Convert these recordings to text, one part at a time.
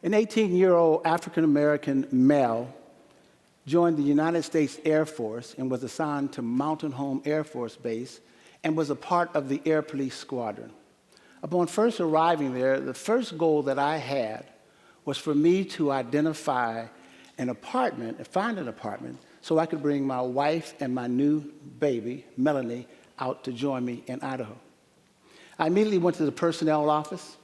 An 18-year-old African-American male joined the United States Air Force and was assigned to Mountain Home Air Force Base and was a part of the Air Police Squadron. Upon first arriving there, the first goal that I had was for me to identify an apartment, find an apartment, so I could bring my wife and my new baby, Melanie, out to join me in Idaho. I immediately went to the personnel office,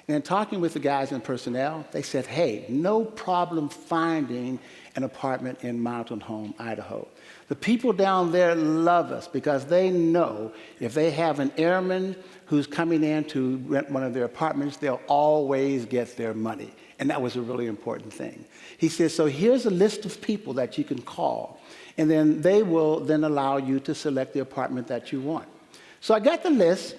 and in talking with the guys in personnel, they said, hey, no problem finding an apartment in Mountain Home, Idaho. The people down there love us because they know if they have an airman who's coming in to rent one of their apartments, they'll always get their money. And that was a really important thing. He said, so here's a list of people that you can call, and then they will then allow you to select the apartment that you want. So I got the list,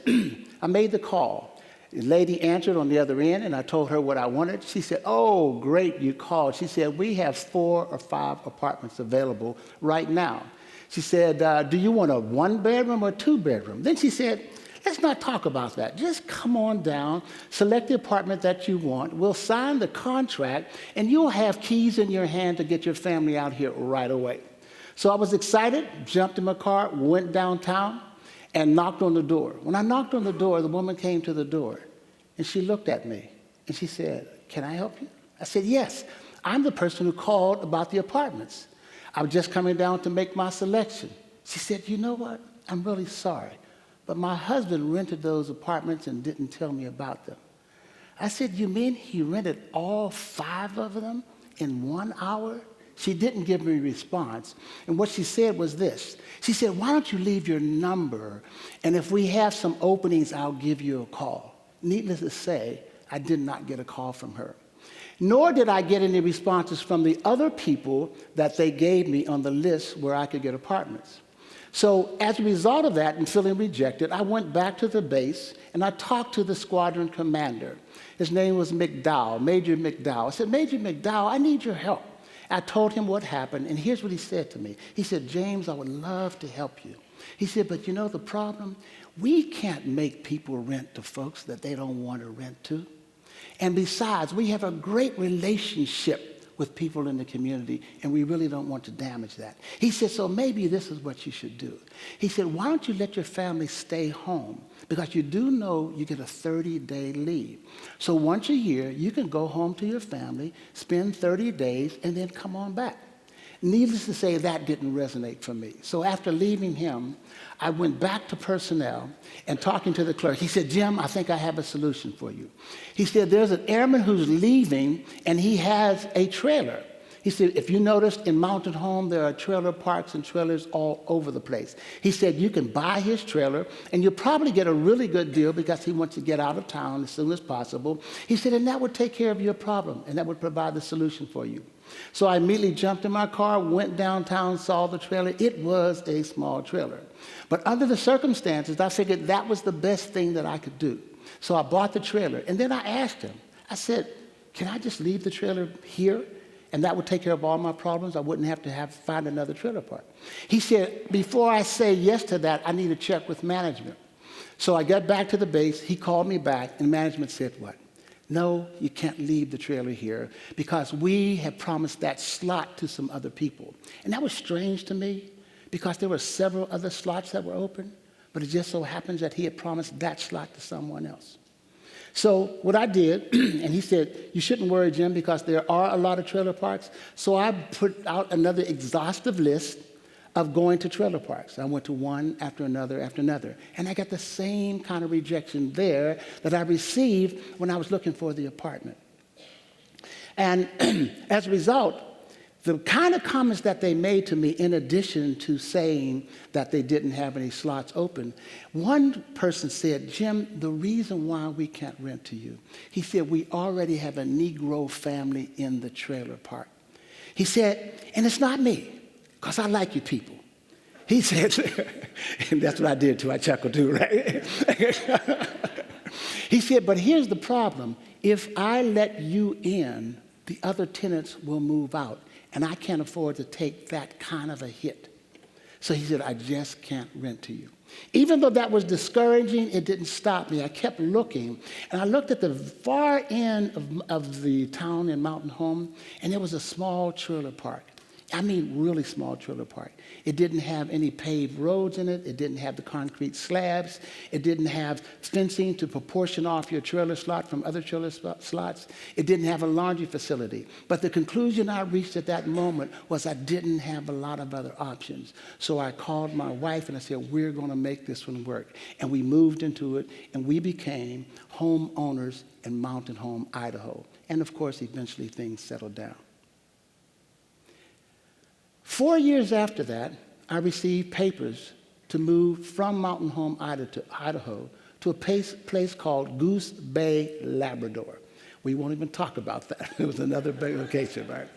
I made the call. The lady answered on the other end, and I told her what I wanted. She said, oh, great, you called. She said, we have 4 or 5 apartments available right now. She said, do you want a 1-bedroom or 2-bedroom? Then she said, let's not talk about that. Just come on down, select the apartment that you want. We'll sign the contract, and you'll have keys in your hand to get your family out here right away. So I was excited, jumped in my car, went downtown, and knocked on the door. When I knocked on the door, the woman came to the door, and she looked at me, and she said, can I help you? I said, yes. I'm the person who called about the apartments. I was just coming down to make my selection. She said, you know what? I'm really sorry, but my husband rented those apartments and didn't tell me about them. I said, you mean he rented all 5 of them in 1 hour? She didn't give me a response. And what she said was this. She said, why don't you leave your number, and if we have some openings, I'll give you a call. Needless to say, I did not get a call from her. Nor did I get any responses from the other people that they gave me on the list where I could get apartments. So as a result of that and feeling rejected, I went back to the base and I talked to the squadron commander. His name was McDowell, Major McDowell. I said, Major McDowell, I need your help. I told him what happened, and here's what he said to me. He said, James, I would love to help you. He said, but you know the problem? We can't make people rent to folks that they don't want to rent to. And besides, we have a great relationship with people in the community, and we really don't want to damage that. He said, so maybe this is what you should do. He said, why don't you let your family stay home? Because you do know you get a 30-day leave. So once a year, you can go home to your family, spend 30 days, and then come on back. Needless to say, that didn't resonate for me. So after leaving him, I went back to personnel and talking to the clerk. He said, Jim, I think I have a solution for you. He said, there's an airman who's leaving, and he has a trailer. He said, if you noticed in Mountain Home, there are trailer parks and trailers all over the place. He said, you can buy his trailer, and you'll probably get a really good deal because he wants to get out of town as soon as possible. He said, and that would take care of your problem, and that would provide the solution for you. So I immediately jumped in my car, went downtown, saw the trailer. It was a small trailer. But under the circumstances, I figured that was the best thing that I could do. So I bought the trailer, and then I asked him, I said, can I just leave the trailer here? And that would take care of all my problems. I wouldn't have to find another trailer park. He said, before I say yes to that, I need to check with management. So I got back to the base. He called me back, and management said what? No, you can't leave the trailer here because we have promised that slot to some other people. And that was strange to me because there were several other slots that were open, but it just so happens that he had promised that slot to someone else. So what I did, and he said, you shouldn't worry, Jim, because there are a lot of trailer parks. So I put out another exhaustive list of going to trailer parks. I went to one after another after another. And I got the same kind of rejection there that I received when I was looking for the apartment. And as a result, the kind of comments that they made to me, in addition to saying that they didn't have any slots open, one person said, Jim, the reason why we can't rent to you, he said, we already have a Negro family in the trailer park. He said, and it's not me, because I like you people. He said, and that's what I did too, I chuckled too, right? He said, but here's the problem. If I let you in, the other tenants will move out, and I can't afford to take that kind of a hit. So he said, I just can't rent to you. Even though that was discouraging, it didn't stop me. I kept looking, and I looked at the far end of the town in Mountain Home, and there was a small trailer park. I mean, really small trailer park. It didn't have any paved roads in it. It didn't have the concrete slabs. It didn't have fencing to proportion off your trailer slot from other trailer slots. It didn't have a laundry facility. But the conclusion I reached at that moment was I didn't have a lot of other options. So I called my wife and I said, we're going to make this one work. And we moved into it, and we became homeowners in Mountain Home, Idaho. And of course, eventually things settled down. 4 years after that, I received papers to move from Mountain Home, Idaho, to a place called Goose Bay, Labrador. We won't even talk about that. It was another big location, right?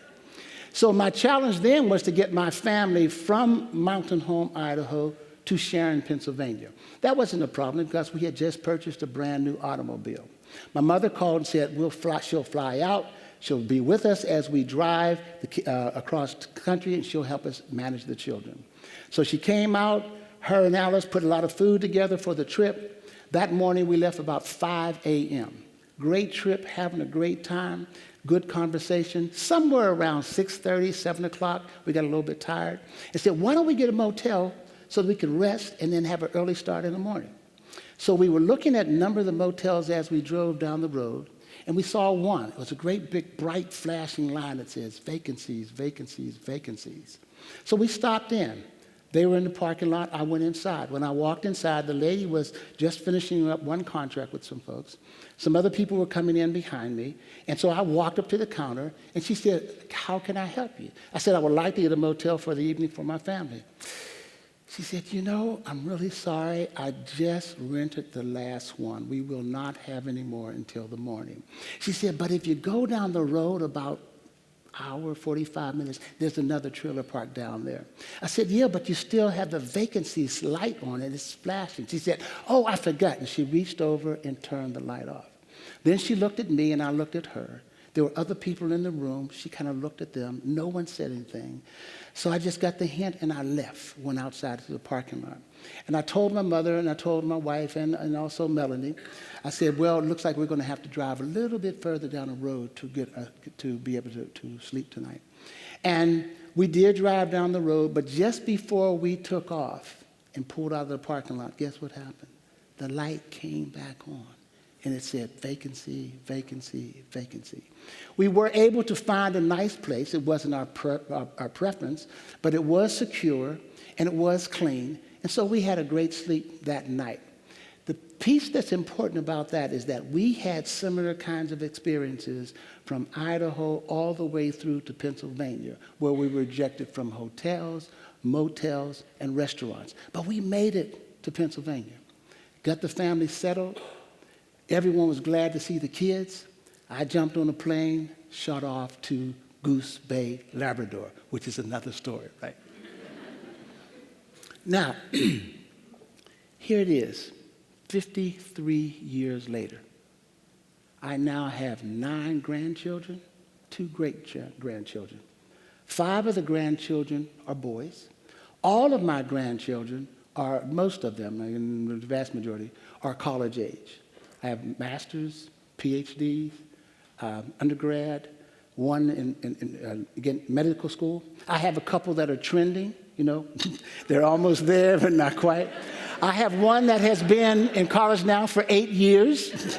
So my challenge then was to get my family from Mountain Home, Idaho, to Sharon, Pennsylvania. That wasn't a problem because we had just purchased a brand new automobile. My mother called and said, she'll fly out. She'll be with us as we drive across the country, and she'll help us manage the children. So she came out. Her and Alice put a lot of food together for the trip. That morning, we left about 5 a.m. Great trip, having a great time, good conversation. Somewhere around 6:30, 7 o'clock, we got a little bit tired. And said, why don't we get a motel so that we can rest and then have an early start in the morning? So we were looking at a number of the motels as we drove down the road. And we saw one. It was a great big bright flashing line that says vacancies, vacancies, vacancies. So we stopped in. They were in the parking lot. I went inside. When I walked inside, the lady was just finishing up one contract with some folks. Some other people were coming in behind me. And so I walked up to the counter, and she said, how can I help you? I said, I would like to get a motel for the evening for my family. She said, I'm really sorry. I just rented the last one. We will not have any more until the morning. She said, but if you go down the road about an hour, 45 minutes, there's another trailer park down there. I said, yeah, but you still have the vacancies light on it. It's flashing. She said, oh, I forgot. And she reached over and turned the light off. Then she looked at me, and I looked at her. There were other people in the room. She kind of looked at them. No one said anything. So I just got the hint, and I left, went outside to the parking lot. And I told my mother, and I told my wife, and also Melanie. I said, well, it looks like we're going to have to drive a little bit further down the road to be able to sleep tonight. And we did drive down the road, but just before we took off and pulled out of the parking lot, guess what happened? The light came back on. And it said, vacancy, vacancy, vacancy. We were able to find a nice place. It wasn't our preference, but it was secure, and it was clean. And so we had a great sleep that night. The piece that's important about that is that we had similar kinds of experiences from Idaho all the way through to Pennsylvania, where we were rejected from hotels, motels, and restaurants. But we made it to Pennsylvania, got the family settled. Everyone was glad to see the kids. I jumped on a plane, shot off to Goose Bay, Labrador, which is another story, right? Now, here it is, 53 years later. I now have 9 grandchildren, 2 great-grandchildren. 5 of the grandchildren are boys. All of my grandchildren most of them, and the vast majority, are college age. I have masters, PhDs, undergrad, one in again, medical school. I have a couple that are trending, they're almost there, but not quite. I have one that has been in college now for 8 years.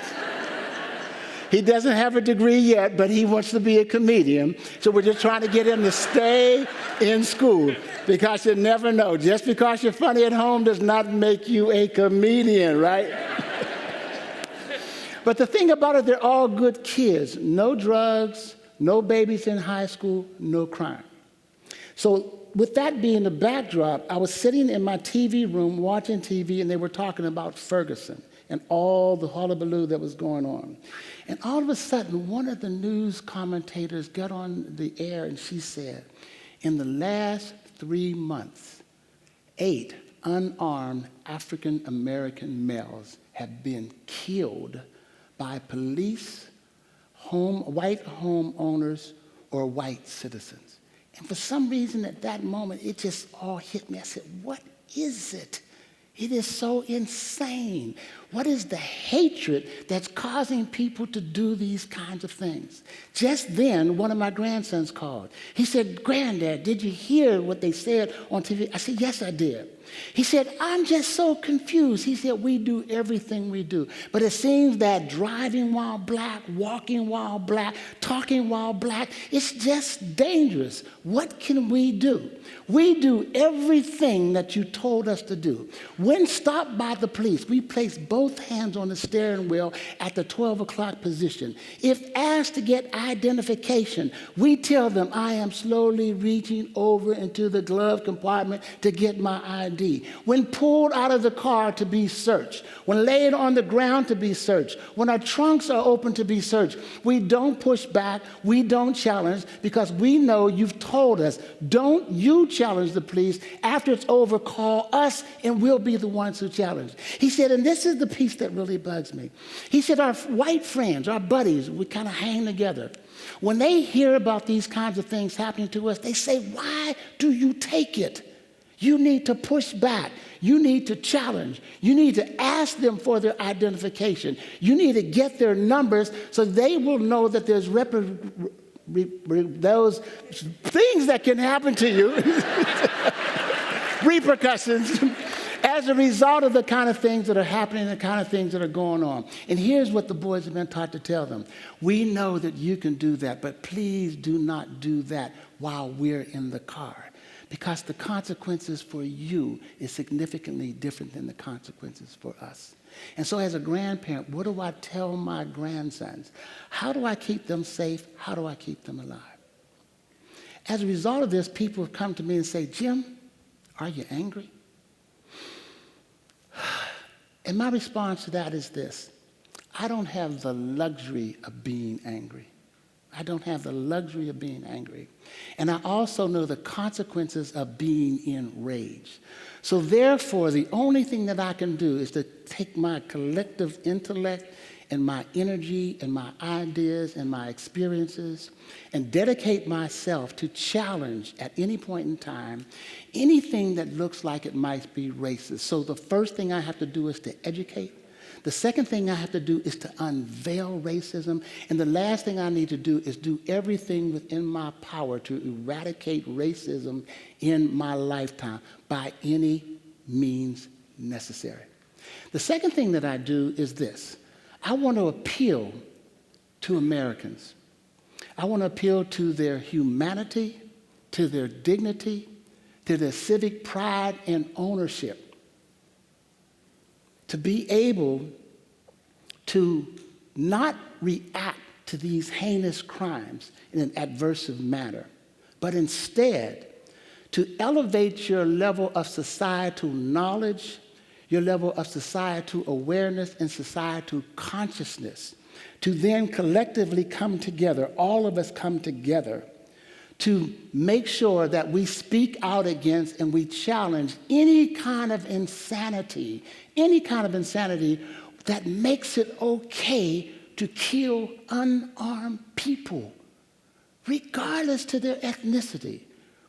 He doesn't have a degree yet, but he wants to be a comedian. So we're just trying to get him to stay in school, because you never know. Just because you're funny at home does not make you a comedian, right? But the thing about it, they're all good kids. No drugs, no babies in high school, no crime. So with that being the backdrop, I was sitting in my TV room watching TV, and they were talking about Ferguson and all the hullabaloo that was going on. And all of a sudden, one of the news commentators got on the air, and she said, in the last 3 months, 8 unarmed African-American males have been killed by police, white homeowners, or white citizens. And for some reason at that moment, it just all hit me. I said, what is it? It is so insane. What is the hatred that's causing people to do these kinds of things? Just then, one of my grandsons called. He said, Granddad, did you hear what they said on TV? I said, yes, I did. He said, I'm just so confused. He said, we do everything we do. But it seems that driving while black, walking while black, talking while black, it's just dangerous. What can we do? We do everything that you told us to do. When stopped by the police, we place both hands on the steering wheel at the 12 o'clock position. If asked to get identification, we tell them, I am slowly reaching over into the glove compartment to get my ID. When pulled out of the car to be searched, when laid on the ground to be searched, when our trunks are open to be searched, we don't push back, we don't challenge, because we know you've told us, don't you challenge the police. After it's over, call us and we'll be the ones who challenge. He said, and this is the piece that really bugs me. He said, our white friends, our buddies, we kind of hang together. When they hear about these kinds of things happening to us, they say, why do you take it? You need to push back. You need to challenge. You need to ask them for their identification. You need to get their numbers so they will know that there's those things that can happen to you, repercussions, as a result of the kind of things that are happening, the kind of things that are going on. And here's what the boys have been taught to tell them. We know that you can do that, but please do not do that while we're in the car, because the consequences for you is significantly different than the consequences for us. And so as a grandparent, what do I tell my grandsons? How do I keep them safe? How do I keep them alive? As a result of this, people have come to me and say, Jim, are you angry? And my response to that is this: I don't have the luxury of being angry. I don't have the luxury of being angry. And I also know the consequences of being enraged. So therefore, the only thing that I can do is to take my collective intellect and my energy and my ideas and my experiences and dedicate myself to challenge at any point in time anything that looks like it might be racist. So the first thing I have to do is to educate. The second thing I have to do is to unveil racism. And the last thing I need to do is do everything within my power to eradicate racism in my lifetime by any means necessary. The second thing that I do is this. I want to appeal to Americans. I want to appeal to their humanity, to their dignity, to their civic pride and ownership, to be able to not react to these heinous crimes in an adversive manner, but instead to elevate your level of societal knowledge, your level of societal awareness and societal consciousness, to then collectively come together, all of us come together, to make sure that we speak out against and we challenge any kind of insanity that makes it okay to kill unarmed people, regardless to their ethnicity,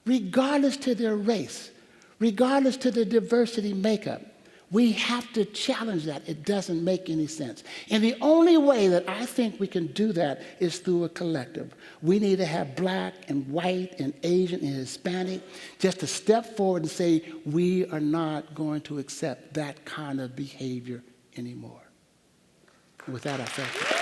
regardless to their race, regardless to their diversity makeup. We have to challenge that. It doesn't make any sense. And the only way that I think we can do that is through a collective. We need to have black and white and Asian and Hispanic just to step forward and say, we are not going to accept that kind of behavior anymore. With that, I thank you.